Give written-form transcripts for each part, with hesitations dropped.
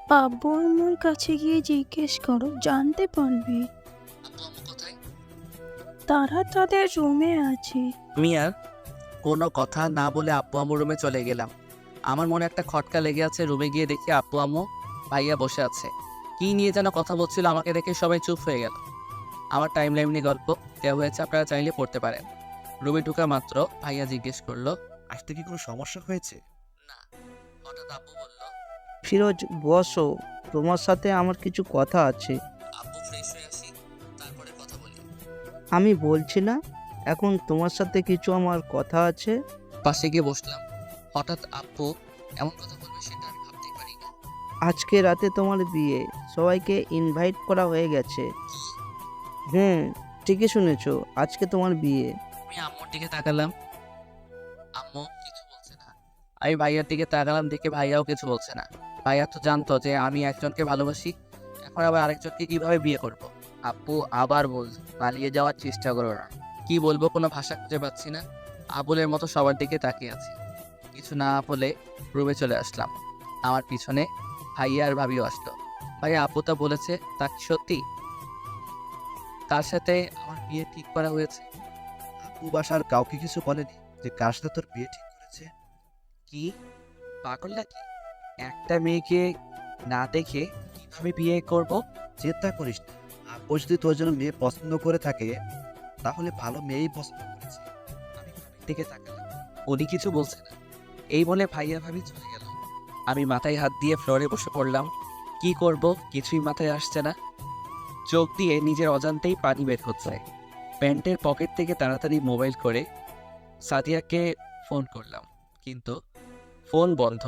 আব্বু আম্মুর কাছে গিয়ে জিজ্ঞেস করো, জানতে পারবে। আব্বু আম্মু কোথায়? তারা তাদের রুমে আছে। আমি আর কোনো কথা না বলে আব্বু আম্মুর রুমে চলে গেলাম। আমার মনে একটা খটকা লেগে আছে। রুমে গিয়ে দেখি আব্বু আম্মু ভাইয়া বসে আছে। কি নিয়ে যেন কথা বলছিল, আমাকে দেখে সবাই চুপ হয়ে গেল। আমার টাইম লাইন নিয়ে গল্প দেওয়া হয়েছে, আপনারা চাইলে পড়তে পারেন। রুমে ঢুকা মাত্র ভাইয়া জিজ্ঞেস করলো, আসতে কি কোনো সমস্যা হয়েছে? না। হঠাৎ আব্বু বলল, ফিরোজ, বসো, তোমার সাথে আমার কিছু কথা আছে। আব্বু ফ্রেশ হয়ে আসি, তারপরে কথা বলি। আমি বলছি না, এখন তোমার সাথে কিছু আমার কথা আছে। পাশে গিয়ে বসলাম। হঠাৎ আব্বু এমন কথা বলবে সেটা আমি ভাবতেই পারি না। আজকে রাতে তোমার বিয়ে, সবাইকে ইনভাইট করা হয়ে গেছে। হুম, ঠিকই শুনেছো, আজকে তোমার বিয়ে। আমি আম্মুর দিকে তাকালাম, আম্মু কিছু বলছে না। আমি ভাইয়ার দিকে তাকালাম, দেখে ভাইয়াও কিছু বলছে না। ভাইয়া তো জানতো যে আমি একজনকে ভালোবাসি, এখন আবার আরেকজনকে কিভাবে বিয়ে করব। আব্বু আবার বল, পালিয়ে যাওয়ার চেষ্টা করো না। কি বলবো, কোনো ভাষা খুঁজে পাচ্ছি না। আবুলের মতো সবার দিকে তাকিয়ে আছি। কিছু না বলে রুমে চলে আসলাম। আমার পিছনে ভাইয়া আর ভাবিও আসলো। ভাইয়া আপু তা বলেছে, তা কি সত্যি? তার সাথে আমার বিয়ে ঠিক করা হয়েছে। আব্বু বাসার কাউকে কিছু বলেনি যে কার সাথে তোর বিয়ে ঠিক করেছে? কি পাগল নাকি? একটা মেয়েকে না দেখে কিভাবে বিয়ে করব? চিন্তা করিস না, আব্বু যদি তোর জন্য মেয়ে পছন্দ করে থাকে তাহলে ভালো মেয়েই পছন্দ করেছে। আমি ভাবির দিকে তাকালাম, উনি কিছু বলছে না। এই বলে ভাইয়া ভাবি চলে গেল। আমি মাথায় হাত দিয়ে ফ্লোরে বসে পড়লাম। কি করব কিছুই মাথায় আসছে না। চোখ দিয়ে নিজের অজান্তেই পানি বের হচ্ছে। প্যান্টের পকেট থেকে তাড়াতাড়ি মোবাইল করে সাদিয়াকে ফোন করলাম, কিন্তু ফোন বন্ধ।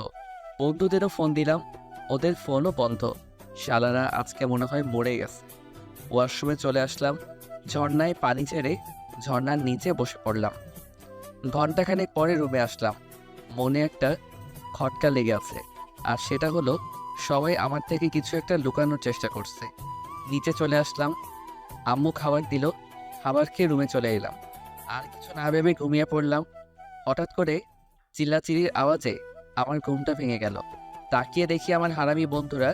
বন্ধুদেরও ফোন দিলাম, ওদের ফোনও বন্ধ। শালারা আজকে মনে হয় মরে গেছে। ওয়াশরুমে চলে আসলাম, ঝর্ণায় পানি ছেড়ে ঝর্ণার নিচে বসে পড়লাম। ঘন্টাখানেক পরে রুমে আসলাম। মনে একটা খটকা লেগে আছে, আর সেটা হলো সবাই আমার থেকে কিছু একটা লুকানোর চেষ্টা করছে। নিচে চলে আসলাম, আম্মু খাবার দিল, খাবার খেয়ে রুমে চলে এলাম। আর কিছু না ভেবে ঘুমিয়ে পড়লাম। হঠাৎ করে চিল্লাচিল্লির আওয়াজে আমার ঘুমটা ভেঙে গেল। তাকিয়ে দেখি আমার হারামি বন্ধুরা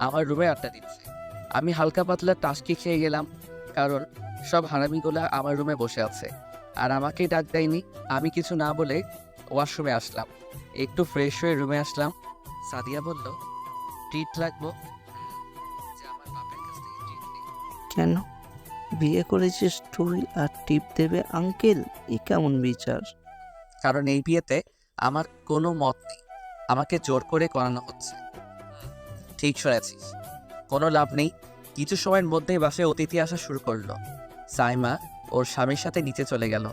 আমার রুমে আড্ডা দিচ্ছে। আমি হালকা পাতলা টাসকি খেয়ে গেলাম, কারণ সব হারামিগুলা আমার রুমে বসে আছে আর আমাকেই ডাক দেয়নি। আমি কিছু না বলে ওয়াশরুমে আসলাম, একটু ফ্রেশ হয়ে রুমে আসলাম। সাদিয়া বলল, ট্রিট লাগবো? যে আমার বাপের কাছ থেকে ট্রিট নেই। কেন, বিয়ে করেছিস তুই আর টিপ দেবে আঙ্কেল? এ কেমন বিচার? কারণ এই বিয়েতে আমার কোনো মত নেই, আমাকে জোর করে করানো হচ্ছে। ঠিক শুনেছিস, কোনো লাভ নেই। কিছু সময়ের মধ্যেই বাসায় অতিথি আসা শুরু করলো। সাইমা ওর স্বামীর সাথে নিচে চলে গেল,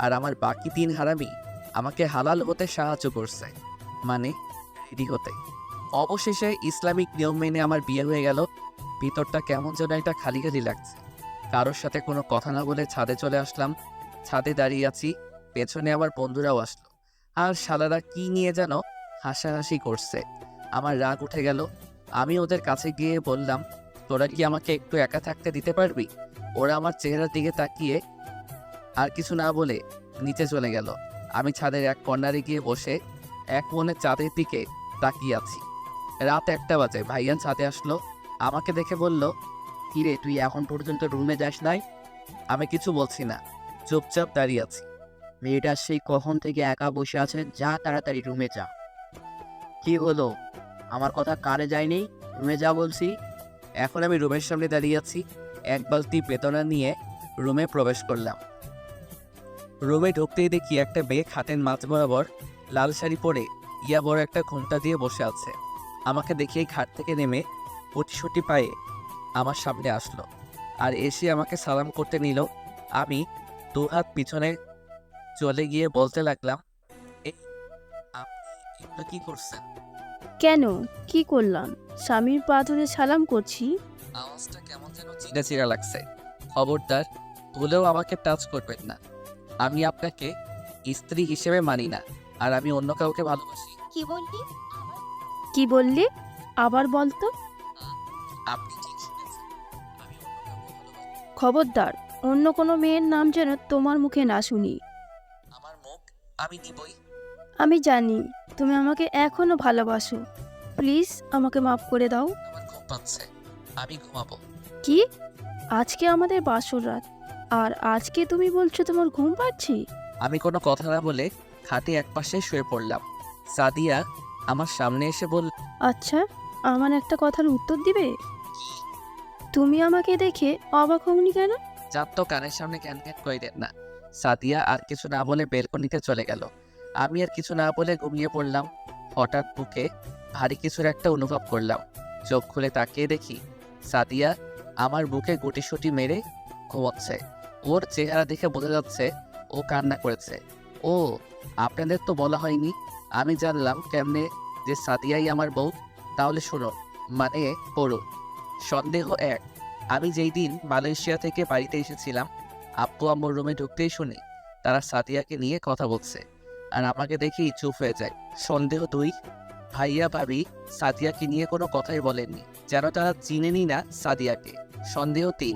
আর আমার বাকি 3 হারামি আমাকে হালাল হতে সাহায্য করছে, মানে রেডি হতে। অবশেষে ইসলামিক নিয়ম মেনে আমার বিয়ে হয়ে গেল। ভিতরটা কেমন যেন একটা খালি খালি লাগছে। কারোর সাথে কোনো কথা না বলে ছাদে চলে আসলাম। ছাদে দাঁড়িয়ে আছি, পেছনে আমার বন্ধুরাও আসলো, আর শালারা কি নিয়ে যেন হাসাহাসি করছে। আমার রাগ উঠে গেল। আমি ওদের কাছে গিয়ে বললাম, তোরা কি আমাকে একটু একা থাকতে দিতে পারবি? ওরা আমার চেহারার দিকে তাকিয়ে আর কিছু না বলে নিচে চলে গেল। আমি ছাদের এক কর্নারে গিয়ে বসে এক মনে চাঁদের দিকে তাকিয়ে আছি। রাত 1টা বাজে। ভাইয়ান ছাদে আসলো, আমাকে দেখে বলল, কিরে তুই এখন পর্যন্ত রুমে যাস নাই? আমি কিছু বলছি না, চুপচাপ দাঁড়িয়ে আছি। মেয়েটা সেই কখন থেকে একা বসে আছে, যা তাড়াতাড়ি রুমে যা। কি হলো, আমার কথা কানে যায়নি? রুমে যা বলছি। এখন আমি রুমের সামনে দাঁড়িয়ে আছি, এক বালতি বেতনা নিয়ে রুমে প্রবেশ করলাম। রুমে ঢুকতেই দেখি একটা মেয়ে খাটের মাঝ বরাবর লাল শাড়ি পরে ইয়া বড় একটা ঘোমটা দিয়ে বসে আছে। আমাকে দেখিয়ে খাট থেকে নেমে পটিসটি পায়ে আমার সামনে আসলো, আর এসে আমাকে সালাম করতে নিল। আমি 2 হাত পিছনে চলে গিয়ে বলতে লাগলাম, এই আপনি এগুলো কি করছেন? কেন, কি করলাম? স্বামীর পা ধরে সালাম করছি। আওয়াজটা কেমন যেন চিড়া চিড়া লাগছে। খবরদার ভুলেও আমাকে টাচ করবেন না। আমি আপনাকে স্ত্রী হিসেবে মানি না, আর আমি অন্য কাউকে ভালোবাসি। কি বললি? কি বললি? আবার বলতো। আপনি ঠিক শুনেছেন, আমি অন্য কাউকে ভালোবাসি। খবরদার, অন্য কোনো মেয়ের নাম যেন তোমার মুখে না শুনি। আমার মুখ আমি নিবই। আমি জানি তুমি আমাকে এখনো ভালোবাসো। প্লিজ আমাকে মাফ করে দাও। আমার ঘুম পাচ্ছে, আমি ঘুমাবো। কি? আজকে আমাদের বাসর রাত, আর আজকে তুমি বলছো তোমার ঘুম পাচ্ছি? আমি কোনো কথা না বলে খাটে একপাশে শুয়ে পড়লাম। সাদিয়া আমার সামনে এসে বলল, আচ্ছা, আমার একটা কথার উত্তর দিবে? তুমি আমাকে দেখে অবাক হওনি কেন? যার তো কানের সামনে ক্যান ক্যান করে দেন না। সাদিয়া আর কিছু না বলে বেলকনিতে চলে গেল। আমি আর কিছু না বলে ঘুমিয়ে পড়লাম। হঠাৎ বুকে ভারী কিছুর একটা অনুভব করলাম। চোখ খুলে তাকিয়ে দেখি সাদিয়া আমার বুকে গুটিসুটি মেরে ঘুমোচ্ছে। ওর চেহারা দেখে বোঝা যাচ্ছে ও কান্না করেছে। ও, আপনাদের তো বলা হয়নি। আমি জানলাম কেমনে যে সাদিয়াই আমার বউ? তাহলে শুনুন, মানে পড়ুন। সন্দেহ এক, আমি যেই দিন মালয়েশিয়া থেকে বাড়িতে এসেছিলাম, আব্বু আম্মুর রুমে ঢুকতেই শুনি তারা সাদিয়াকে নিয়ে কথা বলছে, আর আমাকে দেখেই চুপ হয়ে যায়। সন্দেহ দুই, ভাইয়া ভাবি সাদিয়াকে নিয়ে কোনো কথাই বলেননি, যেন তারা চিনেনি না সাদিয়াকে। সন্দেহ তিন,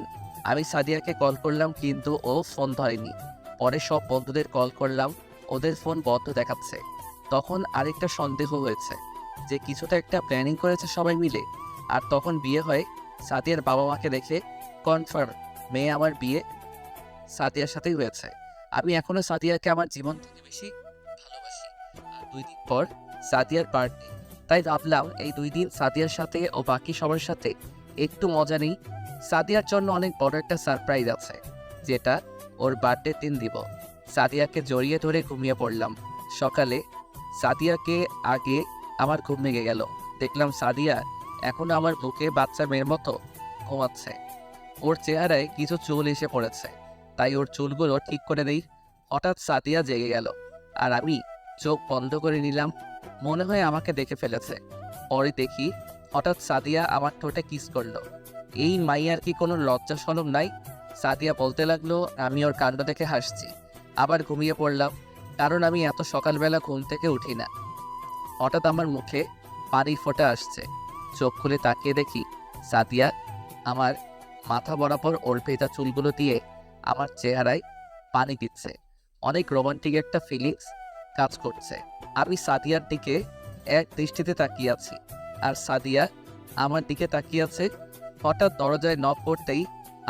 আমি সাদিয়াকে কল করলাম কিন্তু ও ফোন ধরেনি। পরে সব বন্ধুদের কল করলাম, ওদের ফোন বন্ধ দেখাচ্ছে। তখন আরেকটা সন্দেহ হয়েছে যে কিছুটা একটা প্ল্যানিং করেছে সবাই মিলে। আর তখন বিয়ে হয়। সাদিয়ার বাবা মাকে দেখে কনফার্ম মেয়ে আমার বিয়ে সাদিয়ার সাথেই হয়েছে। আমি এখনো সাদিয়াকে আমার জীবন থেকে বেশি ভালোবাসি। আর 2 দিন পর সাদিয়ার বার্থডে, তাই ভাবলাম এই 2 দিন সাদিয়ার সাথে ও বাকি সবার সাথে একটু মজা নেই। সাদিয়ার জন্য অনেক বড় একটা সারপ্রাইজ আছে, যেটা ওর বার্থডে দিন দিব। সাদিয়াকে জড়িয়ে ধরে ঘুমিয়ে পড়লাম। সকালে সাদিয়াকে আগে আমার ঘুম ভেঙে গেল। দেখলাম সাদিয়া এখনো আমার বুকে বাচ্চা মেয়ের মতো ঘুমাচ্ছে। ওর চেহারায় কিছু চুল এসে পড়েছে, তাই ওর চুলগুলো ঠিক করে দেই। হঠাৎ সাদিয়া জেগে গেল, আর আমি চোখ বন্ধ করে নিলাম। মনে হয় আমাকে দেখে ফেলেছে। পরে দেখি হঠাৎ সাদিয়া আমার ঠোঁটে কিস করলো। এই মাইয়ার কি কোনো লজ্জা শরম নাই? সাদিয়া বলতে লাগলো। আমি ওর কাণ্ড দেখে হাসছি। আবার ঘুমিয়ে পড়লাম, কারণ আমি এত সকালবেলা ঘুম থেকে উঠি না। হঠাৎ আমার মুখে পানির ফোঁটা আসছে। চোখ খুলে তাকিয়ে দেখি সাদিয়া আমার মাথা বরাবর ওর ভেজা চুলগুলো দিয়ে আমার চেহারায় পানি দিচ্ছে। অনেক রোমান্টিক একটা ফিলিংস কাজ করছে। আমি সাদিয়ার দিকে এক দৃষ্টিতে তাকিয়ে আছি, আর সাদিয়া আমার দিকে তাকিয়ে আছে। হঠাৎ দরজায় নক করতেই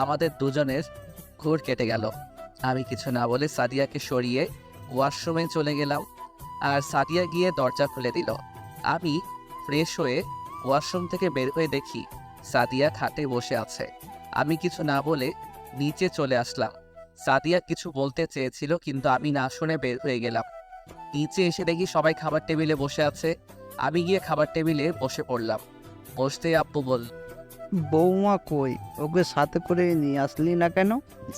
আমাদের দুজনের ঘোর কেটে গেল। আমি কিছু না বলে সাদিয়াকে সরিয়ে ওয়াশরুমে চলে গেলাম, আর সাদিয়া গিয়ে দরজা খুলে দিল। আমি ফ্রেশ হয়ে ওয়াশরুম থেকে বের হয়ে দেখি সাদিয়া খাটে বসে আছে। আমি কিছু না বলে নিচে চলে আসলাম। সাদিয়া কিছু বলতে চেয়েছিল, কিন্তু আমি না শুনে বের হয়ে গেলাম। নিচে এসে দেখি সবাই খাবার টেবিলে বসে আছে। আমি গিয়ে খাবার টেবিলে বসে পড়লাম। বসতেই আব্বু বলল, বৌমা কই? ওকে সাথে করে নিয়ে আসলি না কেন?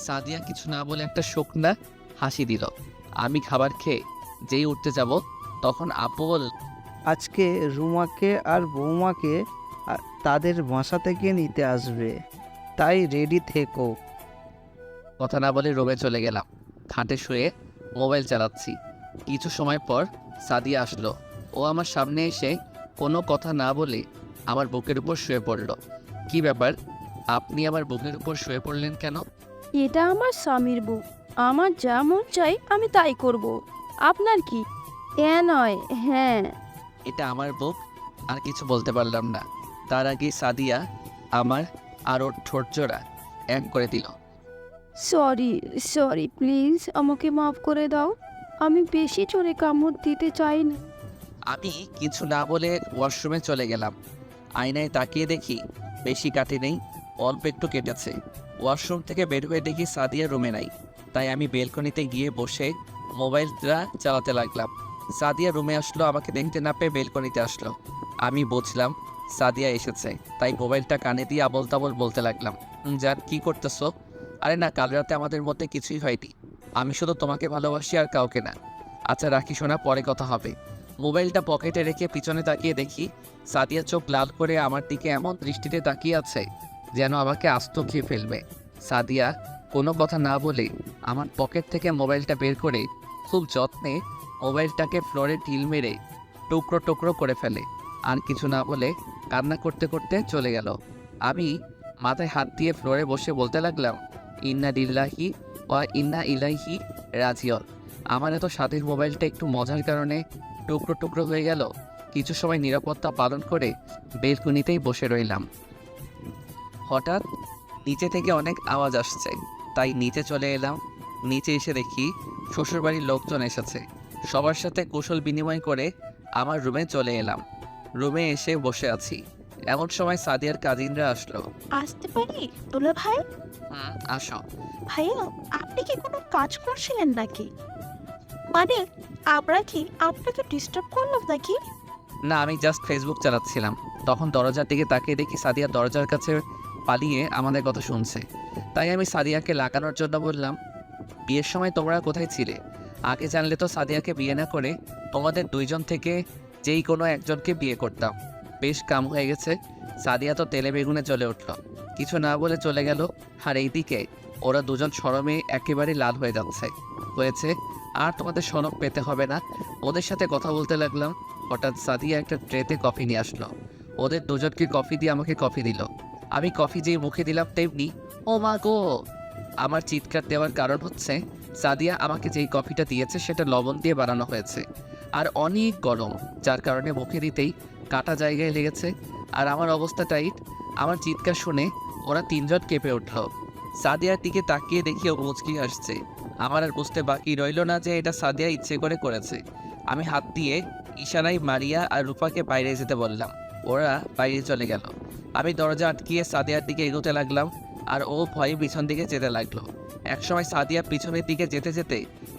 সাদিয়া কিছু না বলে একটা শুকনা হাসি দিল। আমি খাবার খেয়ে যেই উঠতে যাব, তখন আব্বু বলল, আজকে রুমাকে আর বৌমাকে তাদের বাসা থেকে নিতে আসবে, তাই রেডি থেকো। কথা না বলে রুমে চলে গেলাম। খাটে শুয়ে মোবাইল চালাচ্ছি। কিছু সময় পর সাদিয়া আসলো। ও আমার সামনে এসে কোনো কথা না বলে আমার বুকের উপর শুয়ে পড়ল। কি ব্যাপার, আপনি আমার বুকের উপর শুয়ে পড়লেন কেন? এটা আমার স্বামীর বউ, আমার যা মন চাই আমি তাই করব। আপনার কি? নয়, হ্যাঁ। এটা আমার বুক। আর কিছু বলতে পারলাম না। তার আগে সাদিয়া আমার আর ওর ঠোঁট জোড়া এক করে দিল। সরি সরি, প্লিজ আমাকে মাফ করে দাও। আমি বেশি জোরে কামড় দিতে চাই না। আমি কিছু না বলে ওয়াশরুমে চলে গেলাম। আয়নায় তাকিয়ে দেখি বেশি কাটে নেই, অল্প একটু কেটেছে। ওয়াশরুম থেকে বের হয়ে দেখি সাদিয়া রুমে নাই, তাই আমি বেলকনিতে গিয়ে বসে মোবাইলটা চালাতে লাগলাম। সাদিয়া রুমে আসলো, আমাকে দেখতে না পেয়ে বেলকনিতে আসলো। আমি বুঝলাম সাদিয়া এসেছে, তাই মোবাইলটা কানে দিয়ে আবল তাবল বলতে লাগলাম, যান কি করতেছো? আরে না, কাল রাতে আমাদের মধ্যে কিছুই হয়নি। আমি শুধু তোমাকে ভালোবাসি আর কাউকে না। আচ্ছা রাখি শোনা, পরে কথা হবে। মোবাইলটা পকেটে রেখে পিছনে তাকিয়ে দেখি সাদিয়া চোখ লাল করে আমার দিকে এমন দৃষ্টিতে তাকিয়ে আছে যেন আমাকে আস্ত খেয়ে ফেলবে। সাদিয়া কোনো কথা না বলে আমার পকেট থেকে মোবাইলটা বের করে খুব যত্নে মোবাইলটাকে ফ্লোরে ঢিল মেরে টুকরো টুকরো করে ফেলে, আর কিছু না বলে কান্না করতে করতে চলে গেল। আমি মাথায় হাত দিয়ে ফ্লোরে বসে বলতে লাগলাম, ইন্না লিল্লাহি ওয়া ইন্না ইলাইহি রাজিউন। আমার এত স্বাদের মোবাইলটা একটু মজার কারণে টুকরো টুকরো হয়ে গেল। কিছু সময় নিরাপত্তা পালন করে বেলকনিতেই বসে রইলাম। হঠাৎ নিচে থেকে অনেক আওয়াজ আসছে, তাই নিচে চলে এলাম। নিচে এসে দেখি শ্বশুরবাড়ির লোকজন এসেছে। সবার সাথে কুশল বিনিময় করে আমার রুমে চলে এলাম। রুমে এসে বসে আছি, এমন সময় সাদিয়ার কাজিনরা আসলো। আসতে পারি দুলা ভাই? আসো। ভাইয়া, আপনি কি কোনো কাজ করছিলেন নাকি? মানে আমরা কি আপনাকে ডিস্টার্ব করলাম নাকি? না, আমি জাস্ট ফেসবুক চালাচ্ছিলাম। তখন দরজার দিকে তাকিয়ে দেখি সাদিয়া দরজার কাছে পালিয়ে আমাদের কথা শুনছে। তাই আমি সাদিয়াকে লাগানোর জন্য বললাম, বিয়ের সময় তোমরা কোথায় ছিলে? আগে জানলে তো সাদিয়াকে বিয়ে না করে তোমাদের দুইজন থেকে যেই কোনো একজনকে বিয়ে করতাম। বেশ কাম হয়ে গেছে। সাদিয়া তো তেলে বেগুনে জ্বলে উঠল, কিছু না বলে চলে গেল। আর এইদিকে ওরা দুজন শরমে একেবারে লাল হয়ে যাচ্ছে। হয়েছে, আর তোমাদের সনক পেতে হবে না। ওদের সাথে কথা বলতে লাগলাম। হঠাৎ সাদিয়া একটা ট্রেতে কফি নিয়ে আসলো। ওদের দুজনকে কফি দিয়ে আমাকে কফি দিল। আমি কফি যেই মুখে দিলাম তেমনি ও মা গো! আমার চিৎকার দেওয়ার কারণ হচ্ছে সাদিয়া আমাকে যেই কফিটা দিয়েছে সেটা লবণ দিয়ে বানানো হয়েছে আর অনেক গরম, যার কারণে মুখে দিতেই কাটা জায়গায় লেগেছে। আর আমার অবস্থা টাইট। আমার চিৎকার শুনে ওরা তিনজন কেঁপে উঠল। সাদিয়ার দিকে তাকিয়ে দেখি ও মুচকি আসছে। আমার আর বুঝতে বাকি রইল না যে এটা সাদিয়া ইচ্ছে করে করেছে। আমি হাত দিয়ে ইশারায় মারিয়া আর রূপাকে বাইরে যেতে বললাম। ওরা বাইরে চলে গেল। আমি দরজা আটকিয়ে সাদিয়ার দিকে এগোতে লাগলাম আর ও ভয়ে পিছন দিকে যেতে লাগলো। একসময় সাদিয়া পিছনের দিকে যেতে যেতে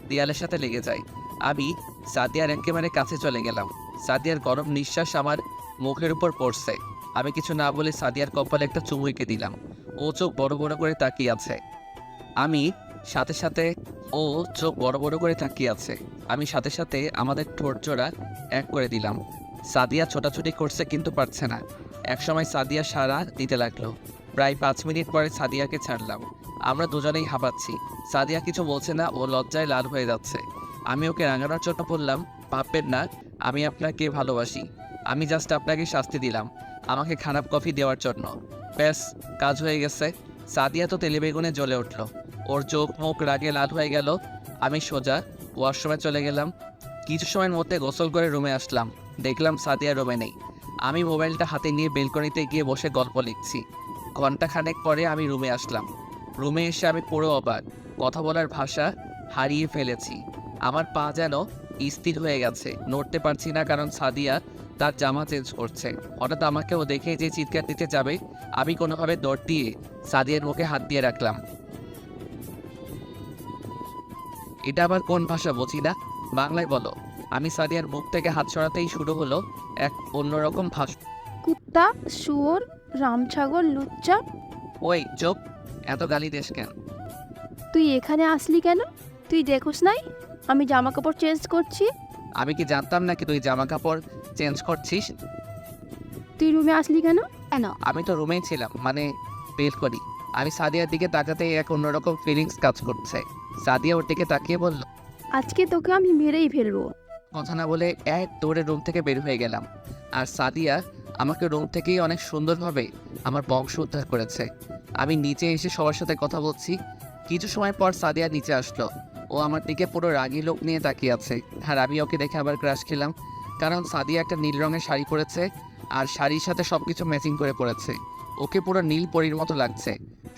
দেয়ালের সাথে লেগে যায়। আমি সাদিয়ার একেবারে কাছে চলে গেলাম। সাদিয়ার গরম নিঃশ্বাস আমার মুখের উপর পড়ছে। আমি কিছু না বলে সাদিয়ার কপালে একটা চুমু এঁকে দিলাম। ও চোখ বড় বড় করে তাকিয়ে আছে। আমি সাথে সাথে আমাদের ঠোঁট জোড়া এক করে দিলাম। সাদিয়া ছোটাছুটি করছে কিন্তু পারছে না। একসময় সাদিয়া সাড়া দিতে লাগলো। প্রায় 5 মিনিট পরে সাদিয়াকে ছাড়লাম। আমরা দুজনেই হাঁপাচ্ছি। সাদিয়া কিছু বলছে না, ও লজ্জায় লাল হয়ে যাচ্ছে। আমি ওকে রাঙানোর জন্য বললাম, ভাববেন না আমি আপনাকে ভালোবাসি। আমি জাস্ট আপনাকে শাস্তি দিলাম আমাকে খারাপ কফি দেওয়ার জন্য। ব্যাস, কাজ হয়ে গেছে। সাদিয়া তো তেলে বেগুনে জ্বলে উঠল। ওর চোখ মুখ রাগে লাল হয়ে গেল। আমি সোজা ওয়াশরুমে চলে গেলাম। কিছু সময়ের মধ্যে গোসল করে রুমে আসলাম। দেখলাম সাদিয়া রুমে নেই। আমি মোবাইলটা হাতে নিয়ে বেলকনিতে গিয়ে বসে গল্প লিখছি। ঘন্টাখানেক পরে আমি রুমে আসলাম। রুমে এসে আমি পুরো অবাক। কথা বলার ভাষা হারিয়ে ফেলেছি। আমার পা যেন স্থির হয়ে গেছে, নড়তে পারছি না, কারণ সাদিয়া তার জামা চেঞ্জ করছে। হঠাৎ আমাকেও দেখে যে চিৎকার দিতে যাবে, আমি কোনোভাবে দৌড় দিয়ে সাদিয়ার মুখে হাত দিয়ে রাখলাম। এটা আবার কোন ভাষা বুঝি না, বাংলায় বলো। আমি সাদিয়ার মুখ থেকে হাত সরাতেই শুরু হলো এক অন্যরকম ভাষা। কুত্তা, শুয়োর, রামছাগল, লুচ্চা। ওই চুপ, এত গালি দেশ কেন? তুই এখানে আসলি কেন? তুই দেখোস নাই আমি জামা কাপড় চেঞ্জ করছি? আমি কি জানতাম নাকি তুই জামা কাপড় চেঞ্জ করছিস? তুই রুমে আসলি কেন? আমি তো রুমেই ছিলাম, মানে বের করি। আমি সাদিয়ার দিকে তাকাতেই এক অন্যরকম ফিলিংস কাজ করছে। সাদিয়া ওর দিকে তাকিয়ে বলল, আজকে তোকে আমি মেরেই ফেলবো। কথা না বলে এক দৌড়ে রুম থেকে বের হয়ে গেলাম। আর সাদিয়া আমাকে রুম থেকেই অনেক সুন্দরভাবে আমার বংশ উদ্ধার করেছে। আমি নিচে এসে সবার সাথে কথা বলছি। কিছু সময় পর সাদিয়া নিচে আসলো। ও আমার দিকে পুরো রাগী লোক নিয়ে তাকিয়ে আছে। আর আমি ওকে দেখে আবার ক্রাশ খেলাম, কারণ সাদিয়া একটা নীল রঙের শাড়ি পরেছে আর শাড়ির সাথে সব কিছু ম্যাচিং করে পরেছে। ওকে পুরো নীল পরীর মতো লাগছে।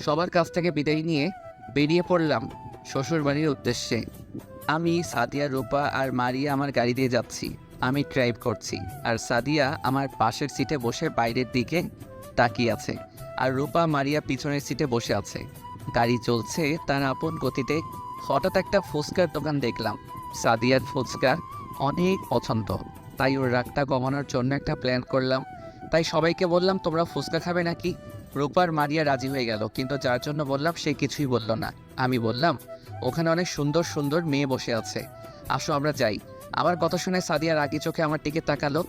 সবার কাছ থেকে বিদায় নিয়ে বেরিয়ে পড়লাম শ্বশুরবাড়ির উদ্দেশ্যে। আমি, সাদিয়া, রূপা আর মারিয়া আমার গাড়ি দিয়ে যাচ্ছি। আমি ড্রাইভ করছি আর সাদিয়া আমার পাশের সিটে বসে বাইরের দিকে তাকিয়ে আছে, আর রূপা মারিয়া পিছনের সিটে বসে আছে। গাড়ি চলছে তার আপন গতিতে। হঠাৎ একটা ফুচকার দোকান দেখলাম। সাদিয়ার ফুচকা অনেক পছন্দ, তাই ওর রাগটা কমানোর জন্য একটা প্ল্যান করলাম। তাই সবাইকে বললাম, তোমরা ফুচকা খাবে নাকি? রূপার মারিয়া রাজি হয়ে গেল, কিন্তু যার জন্য বললাম সে কিছুই বলল না। আমি বললাম, ওখানে অনেক সুন্দর সুন্দর মেয়ে বসে আছে, আসো আমরা যাই। আমার কথা শুনে সাদিয়া রাগি চোখে আমার দিকে তাকালো।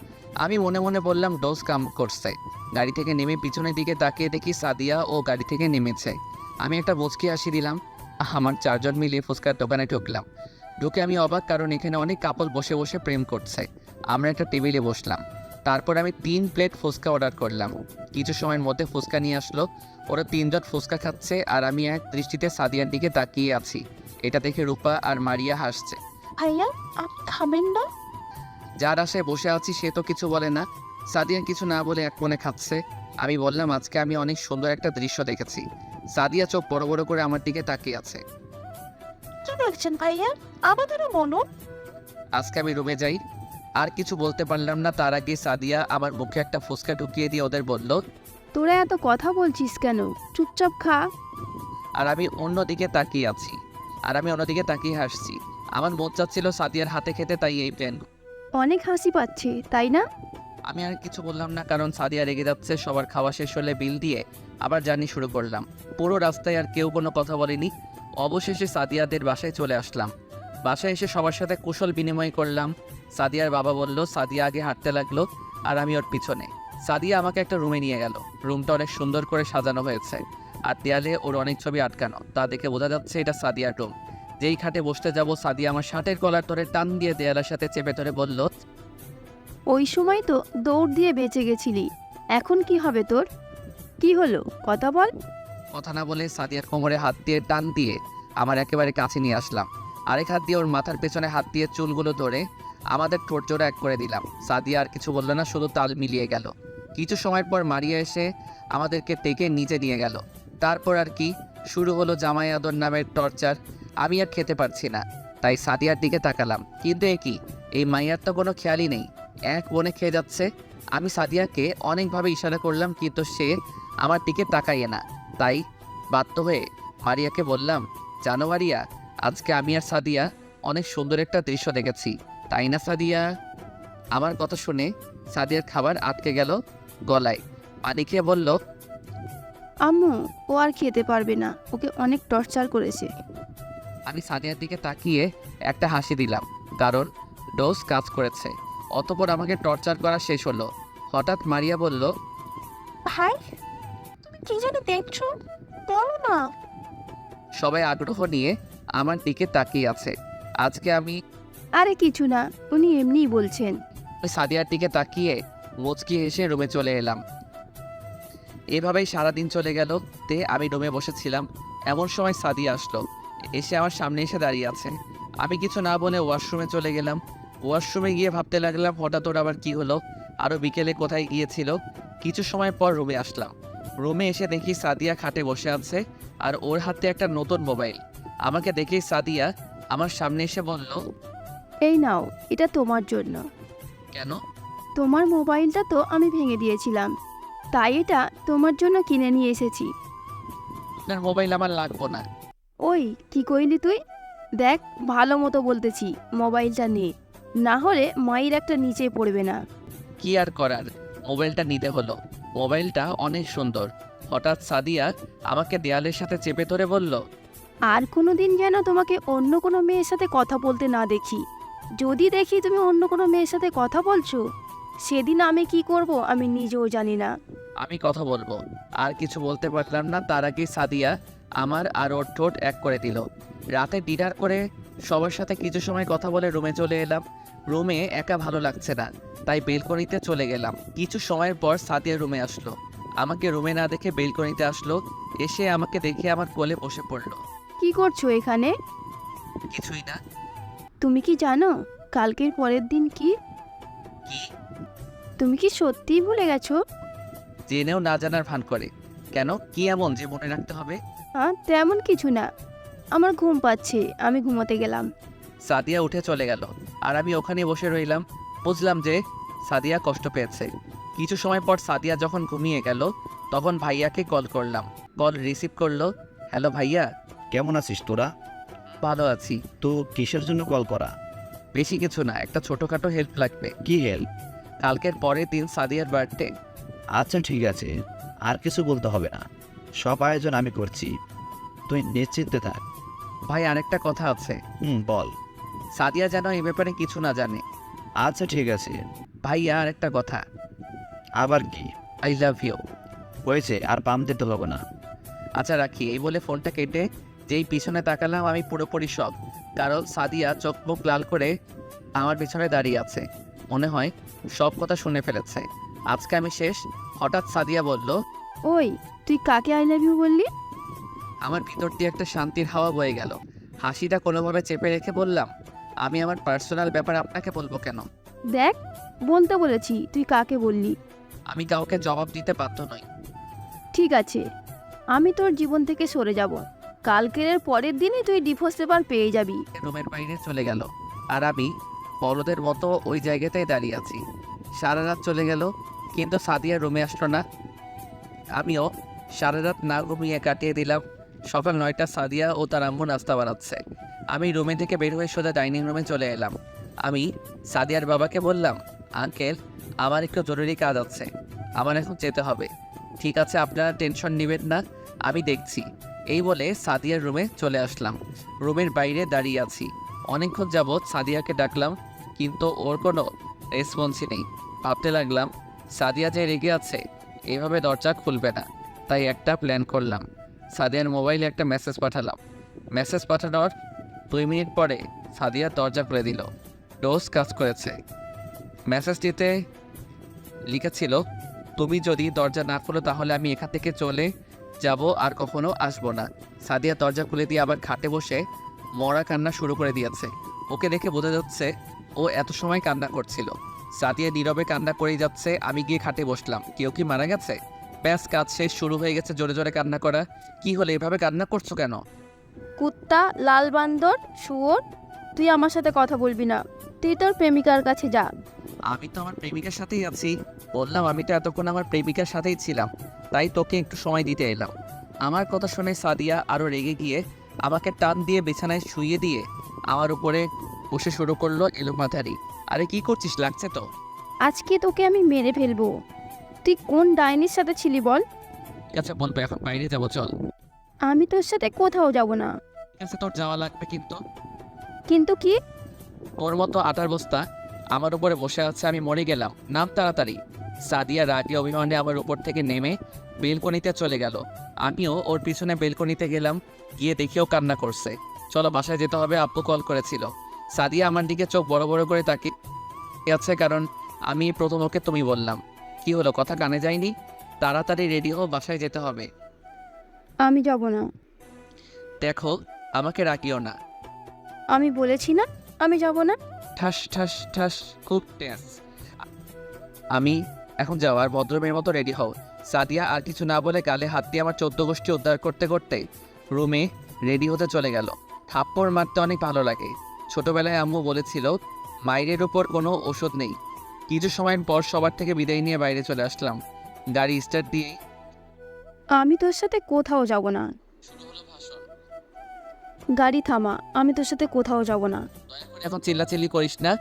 আমি মনে মনে বললাম, ডোজ কাম করছে। গাড়ি থেকে নেমে পিছনের দিকে তাকিয়ে দেখি সাদিয়া ও গাড়ি থেকে নেমেছে। আমি একটা মুচকি হাসি দিলাম। আমার 4 জন মিলে ফুচকার দোকানে ঢুকলাম। ঢুকে আমি অবাক, কারণ এখানে অনেক কাপল বসে বসে প্রেম করছে। আমরা একটা টেবিলে বসলাম। তারপর আমি 3 প্লেট ফুচকা অর্ডার করলাম। কিছু সময়ের মধ্যে ফুচকা নিয়ে আসলো। ওরা 3 জন ফুচকা খাচ্ছে আর আমি এক দৃষ্টিতে সাদিয়ার দিকে তাকিয়ে আছি। এটা দেখে রূপা আর মারিয়া হাসছে। ভাইয়া, আপনি খাবেন না? যার আশায় বসে আছি সে তো কিছু বলে না। সাদিয়া কিছু না বলে এক মনে খাচ্ছে। আমি বললাম, আজকে আমি অনেক সুন্দর একটা দৃশ্য দেখেছি। সাদিয়া চোখ বড় বড় করে আমার দিকে তাকিয়ে আছে। কি দেখছেন ভাইয়া? আমাদেরও বলুন। আজকে আমি রুমে যাই। আর কিছু বলতে পারলাম না, তার আগে সাদিয়া আমার মুখে একটা ফুসকা ঢুকিয়ে দিয়ে ওদের বলল। তোরা এত কথা বলছিস কেন? চুপচাপ খা। আর আমি অন্যদিকে তাকিয়ে হাসছি। আমার মন চাচ্ছিল সাদিয়ার হাতে খেতে, তাই এই প্ল্যান। অনেক হাসি পাচ্ছে তাই না? আমি আর কিছু বললাম না, কারণ সাদিয়া রেগে যাচ্ছে। সবার খাওয়া শেষ হলে বিল দিয়ে আবার জার্নি শুরু করলাম। পুরো রাস্তায় আর কেউ কোনো কথা বলেনি। অবশেষে সাদিয়াদের বাসায় চলে আসলাম। বাসায় এসে সবার সাথে কুশল বিনিময় করলাম। সাদিয়ার বাবা বলল, সাদিয়া আগে হাঁটতে লাগলো আর আমি ওর পিছনে। সাদিয়া আমাকে একটা রুমে নিয়ে গেল। রুমটা অনেক সুন্দর করে সাজানো হয়েছে, আর দেয়ালে ওর অনেক ছবি আটকানো। তা দেখে বোঝা যাচ্ছে এটা সাদিয়ার রুম। যেই খাটে বসতে যাব, সাদিয়া আমার শার্টের কলার ধরে টান দিয়ে দেয়ালের সাথে চেপে ধরে বলল, ওই সময় তো দৌড় দিয়ে বেঁচে গেছিলি, এখন কি হবে তোর? কি হলো কথা বল। কথা না বলে সাদিয়ার কোমরে হাত দিয়ে টান দিয়ে আমার একেবারে কাছে নিয়ে আসলাম। আরেক হাত দিয়ে ওর মাথার পেছনে হাত দিয়ে চুলগুলো ধরে আমাদের ঠোঁট জোড়া এক করে দিলাম। সাদিয়া আর কিছু বলল না, শুধু তাল মিলিয়ে গেল। কিছু সময় পর মারিয়া এসে আমাদেরকে টেকে নিচে নিয়ে গেল। তারপর আর কি শুরু হলো জামাই আদর নামের টর্চার। আমি আর খেতে পারছি না, তাই সাদিয়ার দিকে তাকালাম। কিন্তু এই মাইয়ার তো কোনো খেয়ালই নেই, এক মনে খেয়ে যাচ্ছে। আমি সাদিয়াকে অনেকভাবে ইশারা করলাম, কিন্তু সে আমার দিকে তাকাইয়ে না। তাই বাধ্য হয়ে মারিয়াকে বললাম, জানো মারিয়া, আজকে আমি আর সাদিয়া অনেক সুন্দর একটা দৃশ্য দেখেছি, তাই না সাদিয়া? আমার কথা শুনে সাদিয়ার খাবার আটকে গেল গলায়। পানি খেয়ে বলল, আম্মু, ও আর খেতে পারবে না, ওকে অনেক টর্চার করেছে। আমি সাদিয়ার দিকে তাকিয়ে একটা হাসি দিলাম, কারণ ডোজ কাজ করেছে। অতঃপর আমাকে টর্চার করা শেষ হলো। হঠাৎ মারিয়া বলল, ভাই, তুমি কি জানি দেখছো? বলো না। সবাই আগ্রহ নিয়ে আমার দিকে তাকিয়ে আছে। আজকে আমি আরে কিছু না, উনি এমনিই বলছেন। সাদিয়ার দিকে তাকিয়ে মুচকি হেসে রুমে চলে এলাম। এভাবেই সারাদিন চলে গেল। আমি রুমে বসেছিলাম, এমন সময় সাদিয়া আসলো। এসে আমার সামনে এসে দাঁড়িয়ে আছে। আমি কিছু না বলে ওয়াশরুমে চলে গেলাম। ওয়াশরুমে গিয়ে ভাবতে লাগলাম, হঠাৎ ওর আবার কি হলো, আরও বিকেলে কোথায় গিয়েছিল। কিছু সময় পর রুমে আসলাম। রুমে এসে দেখি সাদিয়া খাটে বসে আছে, আর ওর হাতে একটা নতুন মোবাইল। আমাকে দেখেই সাদিয়া আমার সামনে এসে বলল, এই নাও, এটা তোমার জন্য। কেন? তোমার মোবাইলটা তো আমি ভেঙে দিয়েছিলাম, তাই এটা তোমার জন্য কিনে নিয়ে এসেছি। আপনার মোবাইল আমার লাগবো না। ওই কি কইলি তুই? দেখ, ভালো মতো বলতেছি, মোবাইলটা নে, না হলে মায়ের একটা নিচে পড়বে না। কি আর করার, মোবাইলটা নিতে হলো। মোবাইলটা অনেক সুন্দর। হঠাৎ সাদিয়া আমাকে দেয়ালের সাথে চেপে ধরে বলল, আর কোনো দিন যেন তোমাকে অন্য কোনো মেয়ের সাথে কথা বলতে না দেখি। যদি দেখি তুমি অন্য কোনো মেয়ের সাথে কথা বলছো, সেদিন আমি কি করব আমি নিজেও জানি না। আমি কথা বলবো। আর কিছু বলতে পারলাম না, তার আগে সাদিয়া আমার আর ওর ঠোঁট এক করে দিল। রাতে ডিনার করে সবার সাথে কিছু সময় কথা বলে রুমে চলে এলাম। রুমে একা ভালো লাগছে না, তাই বেলকনিতে চলে গেলাম। কিছু সময়ের পর সাদিয়া রুমে আসলো। আমাকে রুমে না দেখে বেলকনিতে আসলো। এসে আমাকে দেখে আমার কোলে বসে পড়লো। কি করছো এখানে? কিছুই না। তুমি কি জানো কালকের পরের দিন কি? কি? তুমি কি সত্যিই ভুলে গেছো? জেনেও না জানার ভান করে। কেন, কি এমন যে মনে রাখতে হবে? তেমন কিছু না, আমার ঘুম পাচ্ছে, আমি ঘুমোতে গেলাম। সাদিয়া উঠে চলে গেল, আর আমি ওখানে বসে রইলাম। বুঝলাম যে সাদিয়া কষ্ট পেয়েছে। কিছু সময় পর সাদিয়া যখন ঘুমিয়ে গেল, তখন ভাইয়াকে কল করলাম। কল রিসিভ করলো। হ্যালো ভাইয়া। কেমন আছিস তোরা? ভালো আছি। তো কিসের জন্য কল করা? বেশি কিছু না, একটা ছোটোখাটো হেল্প লাগবে। কি হেল্প? কালকের পরের দিন সাদিয়ার বার্থডে। আচ্ছা ঠিক আছে, আর কিছু বলতে হবে না, সব আয়োজন আমি করছি, তুই নিশ্চিন্তে থাক। ভাই, আরেকটা কথা আছে। বল। সাদিয়া যেন এই ব্যাপারে কিছু না জানে। আচ্ছা ঠিক আছে। ভাইয়া, আরেকটা কথা। আবার কি? I love you. হয়েছে, আর পাম দিতে হবে না। আচ্ছা রাখি। এই বলে ফোনটা কেটে যেই পিছনে তাকালাম, আমি পুরোপুরি শক, কারণ সাদিয়া চোখ মুখ লাল করে আমার পিছনে দাঁড়িয়ে আছে। মনে হয় সব কথা শুনে ফেলেছে। আজকে আমি শেষ। হঠাৎ সাদিয়া বলল, ওই, তুই কাকে আই লাভ ইউ বললি? আমার ভিতর দিয়ে একটা শান্তির হাওয়া বয়ে গেল। হাসিটা কোনোভাবে চেপে রেখে বললাম, আমি আমার পার্সোনাল ব্যাপার আপনাকে বলবো কেন? দেখ, বলতে বলেছি, তুই কাকে বললি? আমি কাউকে জবাব দিতে বাধ্য নই। ঠিক আছে, আমি তোর জীবন থেকে সরে যাব। কালকের পরের দিনই তুই ডিভোর্স পেপার পেয়ে যাবি। রুমের বাইরে চলে গেল, আর আমি বড়দের মতো ওই জায়গাতেই দাঁড়িয়ে আছি। সারা রাত চলে গেল, কিন্তু সাদিয়া রুমে আসলো না। আমিও সারা রাত না ঘুমিয়ে কাটিয়ে দিলাম। সকাল 9টা সাদিয়া ও তার আম্মু নাস্তা বানাচ্ছে। আমি রুমে থেকে বের হয়ে সোজা ডাইনিং রুমে চলে এলাম। আমি সাদিয়ার বাবাকে বললাম, আঙ্কেল, আমার একটু জরুরি কাজ আছে, আমার এখন যেতে হবে। ঠিক আছে, আপনারা টেনশন নেবেন না, আমি দেখছি। এই বলে সাদিয়ার রুমে চলে আসলাম। রুমের বাইরে দাঁড়িয়ে আছি। অনেকক্ষণ যাবৎ সাদিয়াকে ডাকলাম, কিন্তু ওর কোনো রেসপন্সই নেই। ভাবতে লাগলাম, সাদিয়া যে রেগে আছে, এভাবে দরজা খুলবে না। তাই একটা প্ল্যান করলাম। সাদিয়ার মোবাইলে একটা মেসেজ পাঠালাম। মেসেজ পাঠানোর 2 মিনিট পরে সাদিয়া দরজা খুলে দিল। ডোজ কাজ করেছে। মেসেজটিতে লিখেছিল, তুমি যদি দরজা না খোলো তাহলে আমি এখান থেকে চলে যাব, আর কখনো আসবো না। সাদিয়া দরজা খুলে দিয়ে আবার খাটে বসে মরা কান্না শুরু করে দিয়েছে। ওকে দেখে বোঝা যাচ্ছে ও এত সময় কান্না করছিল। সাদিয়া নীরবে কান্না করেই যাচ্ছে। আমি গিয়ে খাটে বসলাম। কেউ কি মারা গেছে? ব্যাস, কাজ শেষ। শুরু হয়ে গেছে জোরে জোরে কান্না করা। কি হলো, এভাবে কান্না করছো কেন? কুত্তা, লাল বান্দর, শুয়োর, তুই আমার সাথে কথা বলবি না। তুই তোর প্রেমিকার কাছে যা। আমি তো আমার প্রেমিকার সাথেই আছি। বললাম, আমি তো এতক্ষণ আমার প্রেমিকার সাথেই ছিলাম, তাই তোকে একটু সময় দিতে এলাম। আমার কথা শুনে সাদিয়া আরও রেগে গিয়ে আমাকে টান দিয়ে বিছানায় শুইয়ে দিয়ে আমার উপরে বসে শুরু করলো এলোমাথারি। আরে কি করছিস, লাগছে তো? আজকে তোকে আমি মেরে ফেলবো। তুই কোন ডাইনির সাথে ছিলি বল? ঠিক আছে, বলবো, এখন বাইরে যাবো, চল। আমি তোর সাথে কোথাও যাব না। ঠিক আছে, তোর যাওয়া লাগবে, কিন্তু কিন্তু কি? ওর মতো আটার বস্তা আমার উপরে বসে আছে, আমি মরে গেলাম, নাম তাড়াতাড়ি। সাদিয়া রাগে অভিমানে আমার উপর থেকে নেমে বেলকনিতে চলে গেল। আমিও ওর পিছনে বেলকনিতে গেলাম। গিয়ে দেখেও কান্না করছে। চলো, বাসায় যেতে হবে, আব্বু কল করেছিল। সাদিয়া আমার দিকে চোখ বড় বড় করে তাকিয়ে আছে, কারণ আমি প্রথম ওকে তুমি বললাম। কি হলো, কথা কানে যায়নি? তাড়াতাড়ি রেডি হও, বাসায় যেতে হবে। আমি যাব না। দেখো, আমাকে রাখিও না। আমি বলেছি না আমি যাব না। ঠাস ঠাস ঠাস, খুব টেন্স। আমি এখন যাওয়ার ভদ্রমের মতো রেডি হও। সাদিয়া আর কিছু না বলে গালে হাত দিয়ে আমার 14 গোষ্ঠী উদ্ধার করতে করতে রুমে রেডি হতে চলে গেল। থাপ্পড় মারতে অনেক ভালো লাগে। ছোটবেলায় আম্মু বলেছিল, মায়ের উপর কোনো ওষুধ নেই। কিছু সময় পর সবার থেকে বিদায় নিয়ে বাইরে চলে আসলাম। গাড়ি স্টার্ট দিয়ে আমি তোর সাথে কোথাও যাব না। শুরু হলো ভাষণ। গাড়ি থামা, আমি তোর সাথে কোথাও যাব না। দয়া করে এখন চিল্লাচিল্লি করিস না।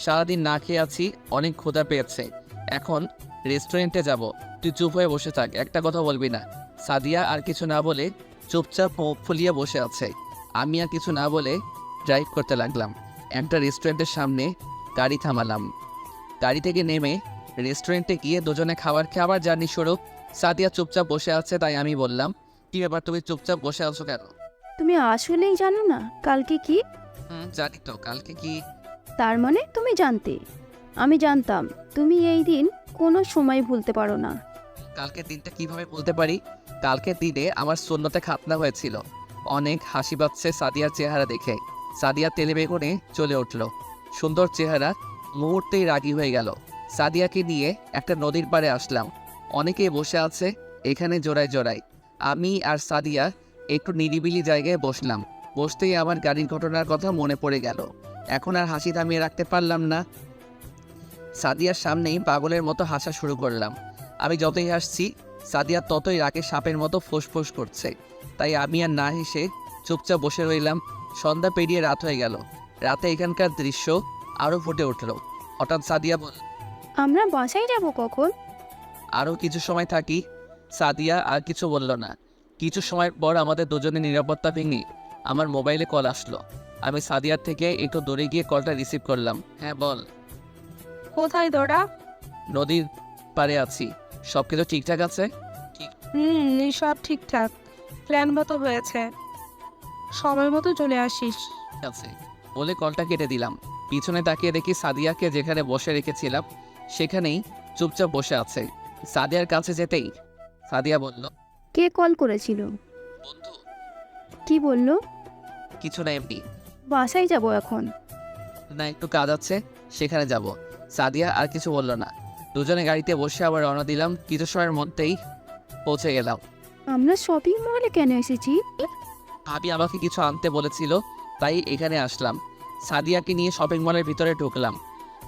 সারাদিন না খেয়ে আছি, অনেক ক্ষুধা পেয়েছে। এখন রেস্টুরেন্টে যাব। তুই চুপ হয়ে বসে থাক, একটা কথা বলবি না। সাদিয়া আর কিছু না বলে চুপচাপ মুখ ফুলিয়ে বসে আছে। আমি আর কিছু না বলে ড্রাইভ করতে লাগলাম। একটা রেস্টুরেন্টের সামনে গাড়ি থামালাম। গাড়ি থেকে নেমে রেস্টুরেন্টে গিয়ে দুজনে খাবার খেয়ে আবার জার্নি শুরু। সাদিয়া চুপচাপ বসে আছে, তাই আমি বললাম, কি ব্যাপার, তুমি চুপচাপ বসে আছো কেন? তুমি আসলেই জানো না কালকে কি? জানি তো, কালকে কি? তার মানে তুমি জানতে। আমি জানতাম তুমি এই দিন কোনো সময় ভুলতে পারো না। কালকের দিনটা কিভাবে বলতে পারি? কালকের দিনে আমার সুন্নতে খাতনা হয়েছিল। অনেক হাসি পাচ্ছে সাদিয়ার চেহারা দেখে। সাদিয়া তেলে বেগুনে চলে উঠল। সুন্দর চেহারা, মুহূর্তেই রাগী হয়ে গেল। সাদিয়াকে নিয়ে একটা নদীর পাড়ে আসলাম। অনেকেই বসে আছে এখানে জোড়ায় জোড়ায়। আমি আর সাদিয়া একটু নিরিবিলি জায়গায় বসলাম। বসতেই আমার গাড়ির ঘটনার কথা মনে পড়ে গেল। এখন আর হাসি থামিয়ে রাখতে পারলাম না। সাদিয়ার সামনেই পাগলের মতো হাসা শুরু করলাম। আমি যতই হাসছি, সাদিয়া ততই রাগে সাপের মতো ফোঁস করছে। তাই আমি আর না হেসে চুপচাপ বসে রইলাম। সন্ধ্যা পেরিয়ে রাত হয়ে গেল। রাতে এখানকার দৃশ্য আরও ফুটে উঠল। হঠাৎ সাদিয়া বল, আমরা বাসায় যাব কখন? আরও কিছু সময় থাকি। সাদিয়া আর কিছু বলল না। কিছু সময় পর আমাদের দুজনের নিরাপত্তা ভেঙে আমার মোবাইলে কল আসলো। আমি সাদিয়ার থেকে একটু দূরে গিয়ে কলটা রিসিভ করলাম। হ্যাঁ বল। কোথায় তোরা? নদীর পাড়ে আছি। সব কিছু ঠিকঠাক আছে? সব ঠিকঠাক, প্ল্যান মতো হয়েছে, সময় মতো চলে আসিস। ঠিক আছে বলে কলটা কেটে দিলাম। পিছনে তাকিয়ে দেখি সাদিয়াকে যেখানে বসে রেখেছিলাম সেখানেই চুপচাপ বসে আছে। সাদিয়ার কাছে যেতেই সাদিয়া বলল, কে কল করেছিল? বন্ধু। কি বললো? কিছু না, এমনি। বাসায় যাব এখন। না, একটু কাজ আছে, সেখানে যাব। সাদিয়া আর কিছু বলল না। দুজনে গাড়িতে বসে আবার রওনা দিলাম। কিছু সময়ের মধ্যেই পৌঁছে গেলাম। আমরা শপিং মলে কেন এসেছি? ভাবি আমাকে কিছু আনতে বলেছিল, তাই এখানে আসলাম। সাদিয়াকে নিয়ে শপিং মলের ভিতরে ঢুকলাম।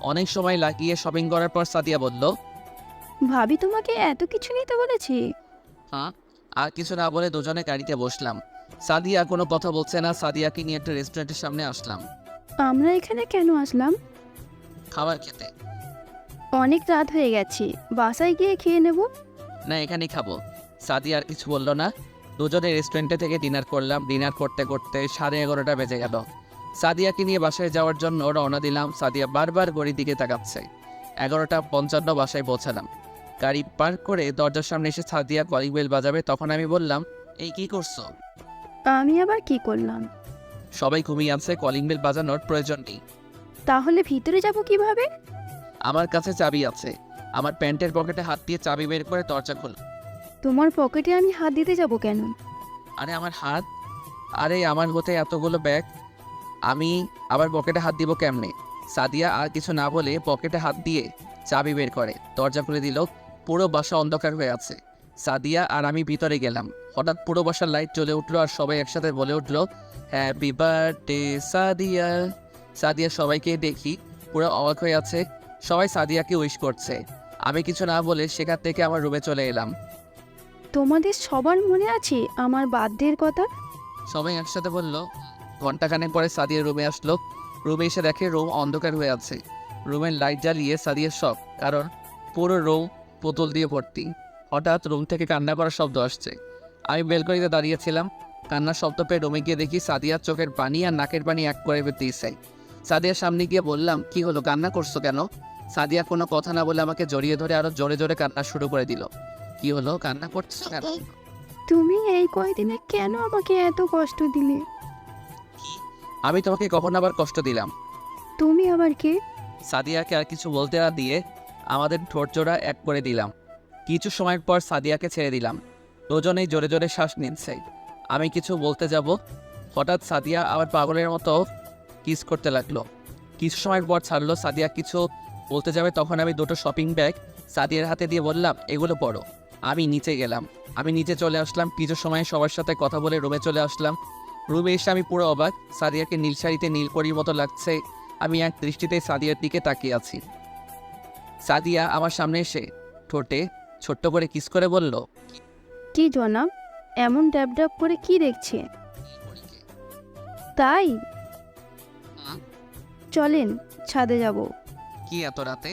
অনেক সময় লাগিয়ে শপিং করার পর সাদিয়া বলল, ভাবি তোমাকে এত কিছু নিতে বলেছে? হ্যাঁ। আর কিছু না বলে দুজনে গাড়িতে বসলাম। সাদিয়া কোনো কথা বলছে না। সাদিয়াকে নিয়ে একটা রেস্টুরেন্টের সামনে আসলাম আমরা এখানে কেন আসলাম? খাবার খেতে। অনেক রাত হয়ে গেছে, বাসায় গিয়ে খেয়ে নেব। না, এখানেই খাবো। সাদিয়া আর কিছু বলল না। দুজনে রেস্টুরেন্টে থেকে ডিনার করলাম। ডিনার করতে করতে 11:30 বেজে গেল। সাদিয়াকে নিয়ে বাসায় যাওয়ার জন্য রওনা দিলাম। সাদিয়া বারবার ঘড়ির দিকে তাকাচ্ছে। 11:55 বাসায় পৌঁছালাম। গাড়ি পার্ক করে দরজার সামনে এসে সাদিয়া কলিং বেল বাজাবে, তখন আমি বললাম, এই কি করছো? আমি আবার কি করলাম? সবাই ঘুমিয়ে আছে, কলিং বেল বাজানোর প্রয়োজন নেই। তাহলে ভিতরে যাব কিভাবে? আমার কাছে চাবি আছে। আমার প্যান্টের পকেটে হাত দিয়ে চাবি বের করে দরজা খোল। তোমার পকেটে আমি হাত দিতে যাব কেন? আরে আমার হাত, আরে আমার হতে এতগুলো ব্যাগ, আমি আবার পকেটে হাত দিব কেমনে? সাদিয়া আর কিছু না বলে পকেটে হাত দিয়ে চাবি বের করে দরজা খুলে দিল। পুরো বাসা অন্ধকার হয়ে আছে। সাদিয়া আর আমি ভিতরে গেলাম। হঠাৎ পুরো বাসার লাইট জ্বলে উঠলো আর সবাই একসাথে বলে উঠলো, হ্যাপি বার্থডে সাদিয়া। সাদিয়া সবাইকে দেখি পুরো অবাক হয়ে আছে। সবাই সাদিয়াকে উইশ করছে। আমি কিছু না বলে সেখান থেকে আমার রুমে চলে এলাম। তোমাদের সবার মনে আছে আমার বার্থডের কথা? সবাই একসাথে বলল। ঘন্টাখানেক পরে সাদিয়া রুমে আসলো। রুমে এসে দেখে রুম অন্ধকার হয়ে আছে। রুমের লাইট জ্বালিয়ে সাদিয়ার শখ, কারণ পুরো রুম পুতুল দিয়ে ভর্তি। হঠাৎ রুম থেকে কান্না করার শব্দ আসছে। আমি বেলকনিতে দাঁড়িয়েছিলাম। কান্নার শব্দ পেয়ে রুমে গিয়ে দেখি সাদিয়ার চোখের পানি আর নাকের পানি এক করে দিয়েছে। সাদিয়ার সামনে গিয়ে বললাম, কি হলো, কান্না করছো কেন? সাদিয়া কোনো কথা না বলে আমাকে জড়িয়ে ধরে আরো জোরে জোরে কান্না শুরু করে দিল। কি হলো, কান্না করছো কেন? তুমি এই কয়দিনে কেন আমাকে এত কষ্ট দিলে? আমি তোমাকে কখন আবার কষ্ট দিলাম? তুমি আবার কে? সাদিয়াকে আর কিছু বলতে না দিয়ে আমাদের ঠোঁটজোড়া এক করে দিলাম। কিছু সময়ের পর সাদিয়াকে ছেড়ে দিলাম। দুজনেই জোরে জোরে শ্বাস নিচ্ছে। আমি কিছু বলতে যাব, হঠাৎ সাদিয়া আবার পাগলের মতো কিস করতে লাগলো। কিছু সময়ের পর ছাড়লো। সাদিয়া কিছু বলতে যাবে, তখন আমি দুটো শপিং ব্যাগ সাদিয়ার হাতে দিয়ে বললাম, এগুলো পড়ো। আমি নিচে গেলাম। আমি নিচে চলে আসলাম। কিছু সময় সবার সাথে কথা বলে রুমে চলে আসলাম। রুমে এসে আমি পুরো অবাক। সাদিয়াকে নীল শাড়িতে নীলপরীর মতো লাগছে। আমি এক দৃষ্টিতে সাদিয়ার দিকে তাকিয়ে আছি। সাদিয়া আমার সামনে এসে ঠোঁটে ছোট্ট করে কিস করে বলল, কি জনাব, এমন ড্যাব ড্যাব করে কি দেখছে? তাই চলেন ছাদে যাব। কি এত রাতে?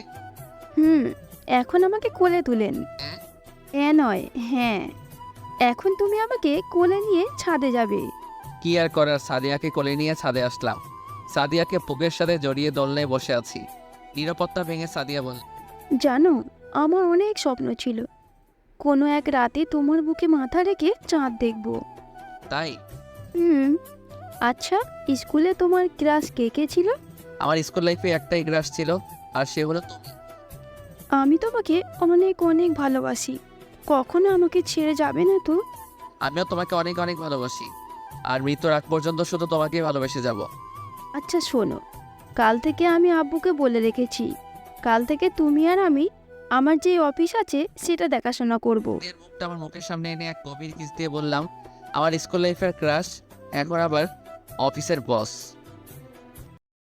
এখন আমাকে কোলে তুলেন। হ্যাঁ? নয় হ্যাঁ, এখন তুমি আমাকে কোলে নিয়ে ছাদে যাবে। কি আর করার, সাদিয়াকে কোলে নিয়ে ছাদে আসলাম। সাদিয়াকে বুকের সাথে জড়িয়ে দোলনায় বসে আছি। নিরাপত্তা ভেঙে সাদিয়া বল, জানো, আমার অনেক স্বপ্ন ছিল কোনো এক রাতে তোমার বুকে মাথা রেখে চাঁদ দেখব। তাই? আচ্ছা, স্কুলে তোমার ক্লাস কে কে ছিল? আমার স্কুল লাইফে একটাই ক্রাশ ছিল, আর সে হলো তুমি। আমি তোমাকে অনেক অনেক ভালোবাসি, কখনো আমাকে ছেড়ে যাবে না তো? আমিও তোমাকে অনেক অনেক ভালোবাসি, আর মৃত্যুর আগ পর্যন্ত শুধু তোমাকেই ভালোবেসে যাব। আচ্ছা শোনো, কাল থেকে আমি আব্বুকে বলে রেখেছি, কাল থেকে তুমি আর আমি আমার যে অফিস আছে সেটা দেখাশোনা করব। এর মুখটা আমার মুখের সামনে এনে এক গভীর কিস দিয়ে বললাম, আমার স্কুল লাইফের ক্রাশ এখন আবার অফিসের বস।